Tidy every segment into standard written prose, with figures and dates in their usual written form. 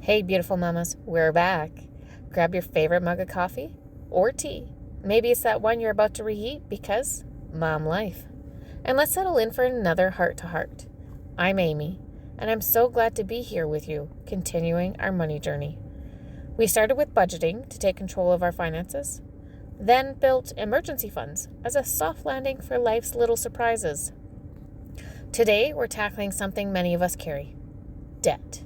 Hey, beautiful mamas, we're back. Grab your favorite mug of coffee or tea. Maybe it's that one you're about to reheat because mom life. And let's settle in for another heart-to-heart. I'm Amy, and I'm so glad to be here with you, continuing our money journey. We started with budgeting to take control of our finances, then built emergency funds as a soft landing for life's little surprises. Today, we're tackling something many of us carry: debt.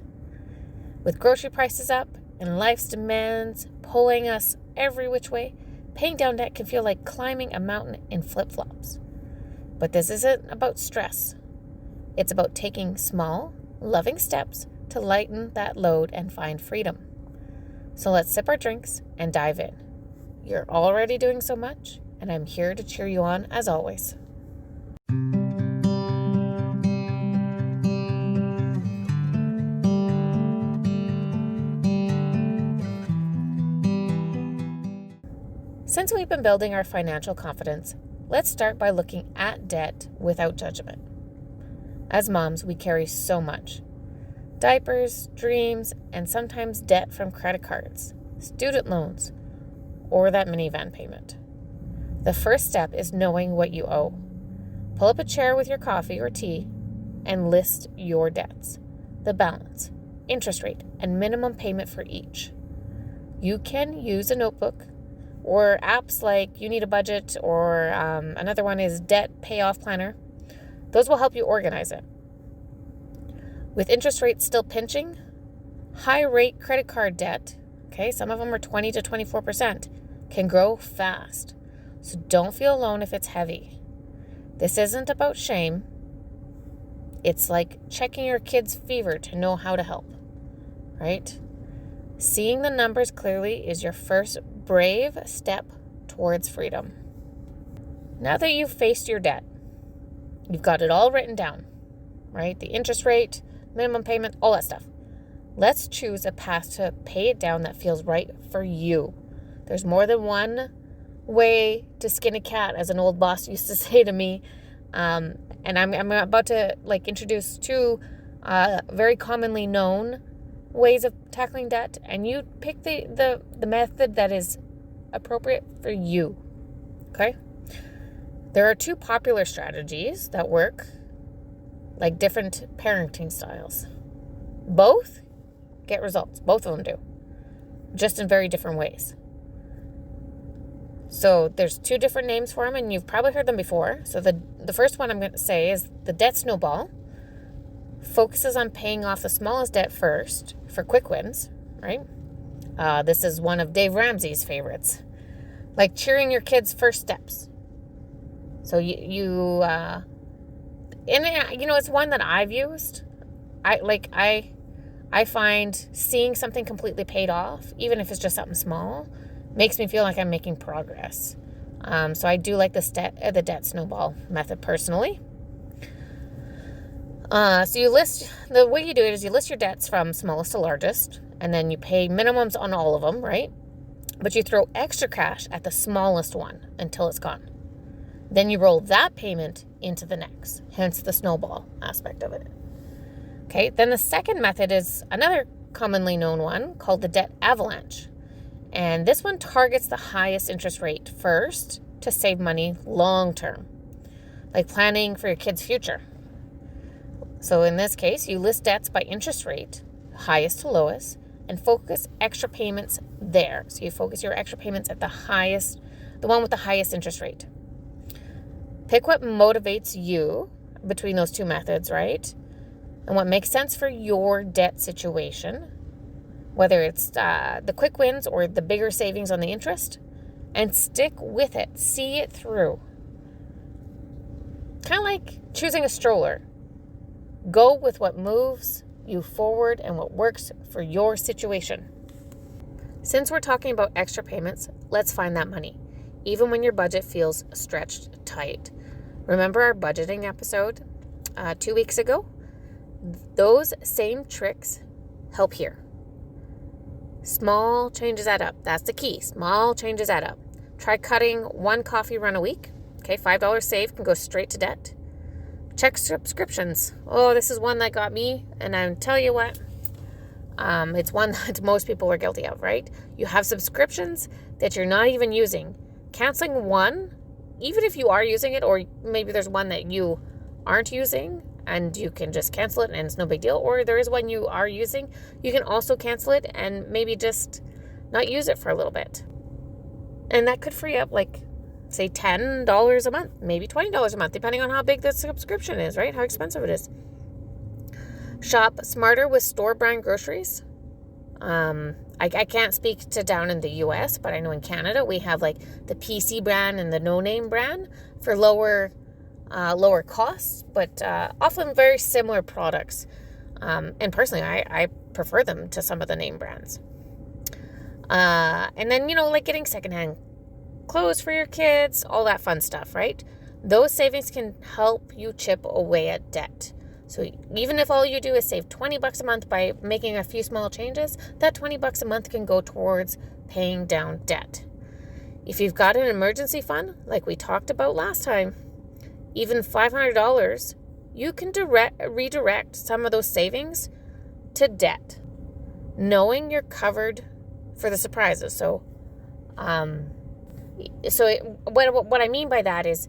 With grocery prices up and life's demands pulling us every which way, paying down debt can feel like climbing a mountain in flip-flops. But this isn't about stress. It's about taking small, loving steps to lighten that load and find freedom. So let's sip our drinks and dive in. You're already doing so much, and I'm here to cheer you on as always. Since we've been building our financial confidence, let's start by looking at debt without judgment. As moms, we carry so much: diapers, dreams, and sometimes debt from credit cards, student loans, or that minivan payment. The first step is knowing what you owe. Pull up a chair with your coffee or tea and list your debts, the balance, interest rate, and minimum payment for each. You can use a notebook or apps like You Need a Budget, or another one is Debt Payoff Planner. Those will help you organize it. With interest rates still pinching, high rate credit card debt, some of them are 20 to 24%, can grow fast. So don't feel alone if it's heavy. This isn't about shame. It's like checking your kid's fever to know how to help, right? Seeing the numbers clearly is your first brave step towards freedom. Now that you've faced your debt, you've got it all written down, right? The interest rate, minimum payment, all that stuff. Let's choose a path to pay it down that feels right for you. There's more than one way to skin a cat, as an old boss used to say to me. And I'm about to introduce two very commonly known ways of tackling debt, and you pick the method that is appropriate for you. Okay? There are two popular strategies that work, like different parenting styles. Both get results. Both of them do, just in very different ways. So there's two different names for them, and you've probably heard them before. So the first one I'm going to say is the debt snowball. Focuses on paying off the smallest debt first for quick wins, right? This is one of Dave Ramsey's favorites, like cheering your kids' first steps. So it's one that I've used. I find seeing something completely paid off, even if it's just something small, makes me feel like I'm making progress. So I do like the debt snowball method personally. So the way you do it is you list your debts from smallest to largest, and then you pay minimums on all of them, right? But you throw extra cash at the smallest one until it's gone. Then you roll that payment into the next, hence the snowball aspect of it. Okay, then the second method is another commonly known one called the debt avalanche. And this one targets the highest interest rate first to save money long term, like planning for your kid's future. So in this case, you list debts by interest rate, highest to lowest, and focus extra payments there. So you focus your extra payments at the one with the highest interest rate. Pick what motivates you between those two methods, right? And what makes sense for your debt situation, whether it's the quick wins or the bigger savings on the interest, and stick with it. See it through. Kind of like choosing a stroller. Go with what moves you forward and what works for your situation. Since we're talking about extra payments, let's find that money, even when your budget feels stretched tight. Remember our budgeting episode 2 weeks ago? Those same tricks help here. Small changes add up. That's the key. Small changes add up. Try cutting one coffee run a week. $5 saved can go straight to debt. Check subscriptions. Oh, this is one that got me, and I'll tell you what, It's one that most people are guilty of, right? You have subscriptions that you're not even using. Canceling one, even if you are using it, or maybe there's one that you aren't using and you can just cancel it and it's no big deal, or there is one you are using, you can also cancel it and maybe just not use it for a little bit. And that could free up, like, say $10 a month, maybe $20 a month, depending on how big the subscription is, right? How expensive it is. Shop smarter with store brand groceries. I can't speak to down in the US, but I know in Canada we have like the PC brand and the no name brand for lower costs, but often very similar products. And personally, I prefer them to some of the name brands. And then, like getting secondhand clothes for your kids, all that fun stuff, right? Those savings can help you chip away at debt. So even if all you do is save $20 a month by making a few small changes, that $20 a month can go towards paying down debt. If you've got an emergency fund, like we talked about last time, even $500, you can redirect some of those savings to debt, knowing you're covered for the surprises. So what I mean by that is,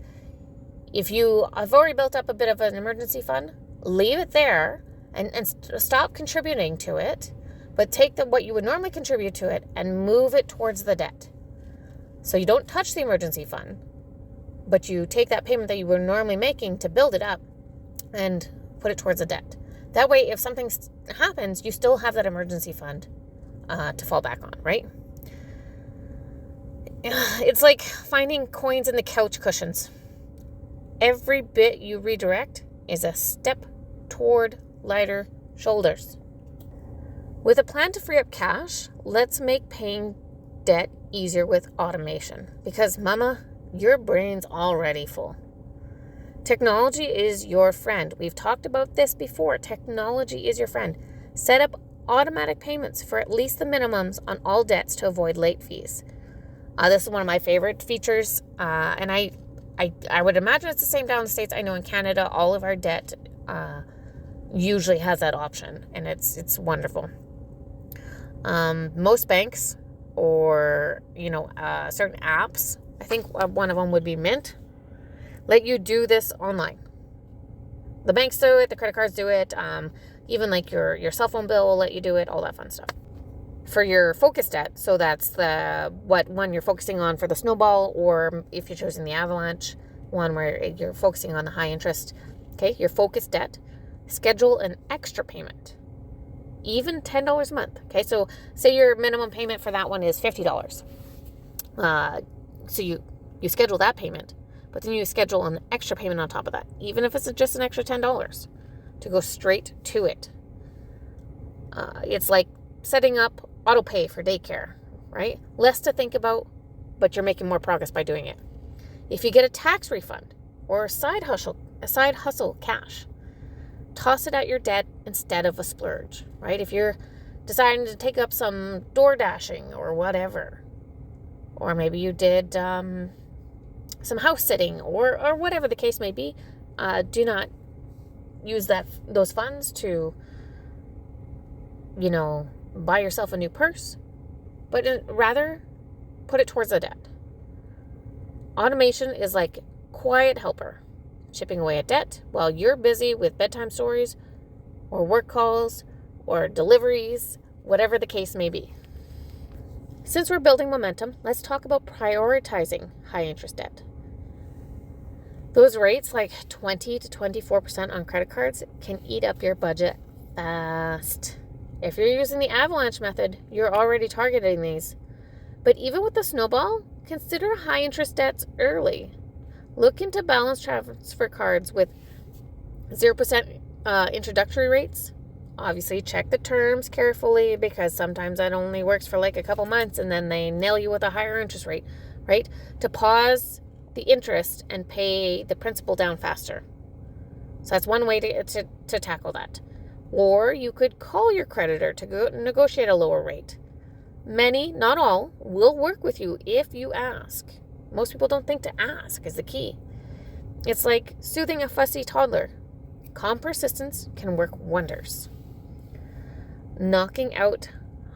if you have already built up a bit of an emergency fund, leave it there and stop contributing to it, but take what you would normally contribute to it and move it towards the debt. So you don't touch the emergency fund, but you take that payment that you were normally making to build it up and put it towards the debt. That way, if something happens, you still have that emergency fund to fall back on, right? It's like finding coins in the couch cushions. Every bit you redirect is a step toward lighter shoulders. With a plan to free up cash, let's make paying debt easier with automation. Because, mama, your brain's already full. Technology is your friend. We've talked about this before. Technology is your friend. Set up automatic payments for at least the minimums on all debts to avoid late fees. This is one of my favorite features, and I would imagine it's the same down in the States. I know in Canada, all of our debt usually has that option, and it's wonderful. Most banks or, certain apps, I think one of them would be Mint, let you do this online. The banks do it, the credit cards do it, even like your cell phone bill will let you do it, all that fun stuff. For your focus debt, so that's what one you're focusing on for the snowball, or if you're choosing the avalanche one where you're focusing on the high interest, okay, your focus debt, schedule an extra payment, even $10 a month. Okay, so say your minimum payment for that one is $50. So you schedule that payment, but then you schedule an extra payment on top of that, even if it's just an extra $10 to go straight to it. It's like setting up auto pay for daycare, right? Less to think about, but you're making more progress by doing it. If you get a tax refund or a side hustle cash, toss it at your debt instead of a splurge, right? If you're deciding to take up some door dashing or whatever, or maybe you did some house sitting or whatever the case may be, do not use those funds to, buy yourself a new purse, but rather put it towards the debt. Automation is like quiet helper, chipping away at debt while you're busy with bedtime stories or work calls or deliveries, whatever the case may be. Since we're building momentum, let's talk about prioritizing high interest debt. Those rates, like 20 to 24% on credit cards, can eat up your budget fast. If you're using the avalanche method, you're already targeting these. But even with the snowball, consider high interest debts early. Look into balance transfer cards with 0% introductory rates. Obviously, check the terms carefully, because sometimes that only works for like a couple months and then they nail you with a higher interest rate, right? To pause the interest and pay the principal down faster. So that's one way to tackle that. Or you could call your creditor to go negotiate a lower rate. Many, not all, will work with you if you ask. Most people don't think to ask is the key. It's like soothing a fussy toddler. Calm persistence can work wonders. Knocking out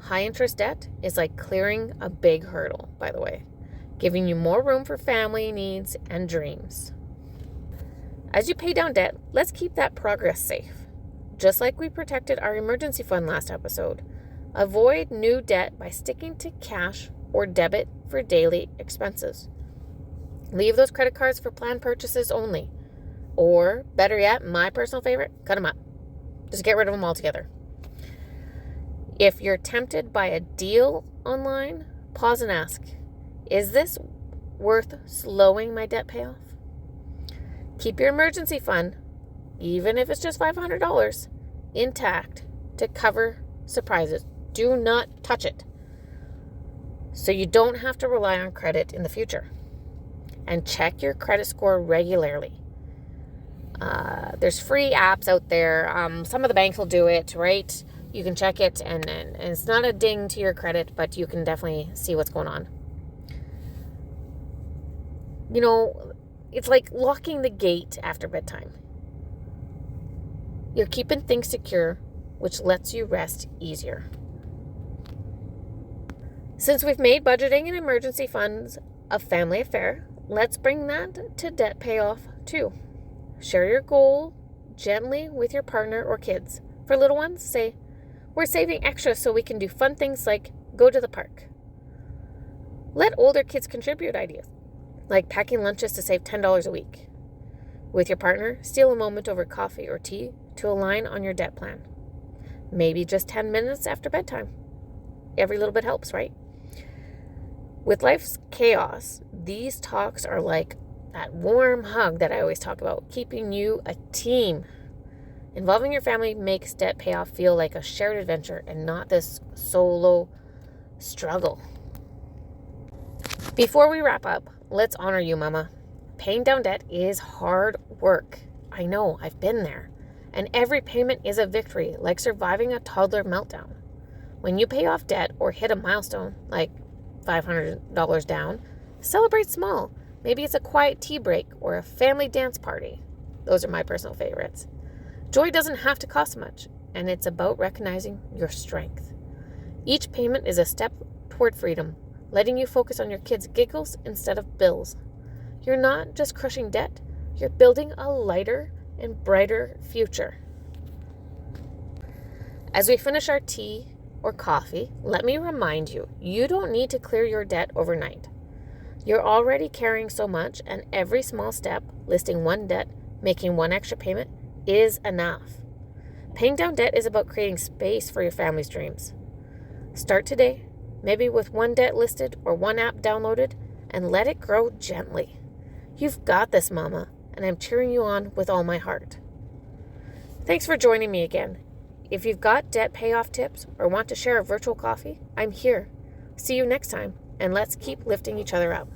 high interest debt is like clearing a big hurdle, by the way, giving you more room for family needs and dreams. As you pay down debt, let's keep that progress safe. Just like we protected our emergency fund last episode, avoid new debt by sticking to cash or debit for daily expenses. Leave those credit cards for planned purchases only. Or, better yet, my personal favorite, cut them up. Just get rid of them altogether. If you're tempted by a deal online, pause and ask, is this worth slowing my debt payoff? Keep your emergency fund, even if it's just $500, intact to cover surprises. Do not touch it, so you don't have to rely on credit in the future. And check your credit score regularly. There's free apps out there. Some of the banks will do it, right? You can check it, and it's not a ding to your credit, but you can definitely see what's going on. You know, it's like locking the gate after bedtime. You're keeping things secure, which lets you rest easier. Since we've made budgeting and emergency funds a family affair, let's bring that to debt payoff too. Share your goal gently with your partner or kids. For little ones, say, we're saving extra so we can do fun things like go to the park. Let older kids contribute ideas, like packing lunches to save $10 a week. With your partner, steal a moment over coffee or tea to align on your debt plan. Maybe just 10 minutes after bedtime. Every little bit helps, right? With life's chaos, these talks are like that warm hug that I always talk about, keeping you a team. Involving your family makes debt payoff feel like a shared adventure and not this solo struggle. Before we wrap up, let's honor you, Mama. Paying down debt is hard work. I know, I've been there. And every payment is a victory, like surviving a toddler meltdown. When you pay off debt or hit a milestone, like $500 down, celebrate small. Maybe it's a quiet tea break or a family dance party. Those are my personal favorites. Joy doesn't have to cost much, and it's about recognizing your strength. Each payment is a step toward freedom, letting you focus on your kids' giggles instead of bills. You're not just crushing debt, you're building a lighter and brighter future. As we finish our tea or coffee, let me remind you, you don't need to clear your debt overnight. You're already carrying so much, and every small step, listing one debt, making one extra payment, is enough. Paying down debt is about creating space for your family's dreams. Start today, maybe with one debt listed or one app downloaded, and let it grow gently. You've got this, Mama, and I'm cheering you on with all my heart. Thanks for joining me again. If you've got debt payoff tips or want to share a virtual coffee, I'm here. See you next time, and let's keep lifting each other up.